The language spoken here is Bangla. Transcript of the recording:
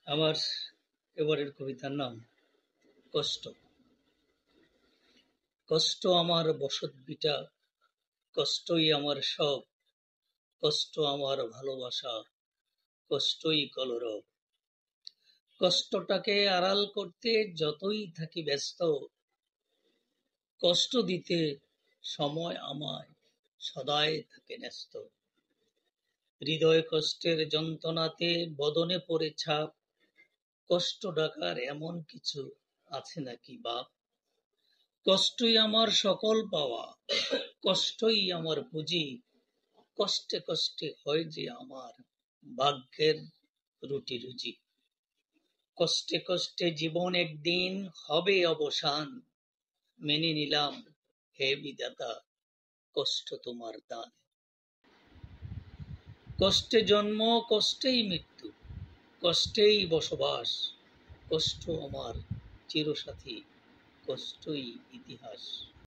আমার এবারের কবিতার নাম কষ্ট। কষ্ট আমার বসতভিটা, কষ্টই আমার সব, কষ্ট আমার ভালোবাসা, কষ্টই কলরব। কষ্টটাকে আড়াল করতে যতই থাকি ব্যস্ত, কষ্ট দিতে সময় আমায় সদাই থাকে ন্যস্ত। হৃদয় কষ্টের যন্ত্রণাতে বদনে পড়ে ছাপ, কষ্ট ডাকার এমন কিছু আছে নাকি বাপ? কষ্টই আমার সকল পাওয়া, কষ্টই আমার পুঁজি, কষ্টে কষ্টে হয় যে আমার ভাগ্যের রুটি রুজি। কষ্টে কষ্টে জীবন একদিন হবে অবসান, মেনে নিলাম হে বিধাতা কষ্ট তোমার দান। কষ্টে জন্ম, কষ্টেই মৃত্যু, কষ্টেই বসবাস, কষ্ট আমার চিরসাথী, কষ্টই ইতিহাস।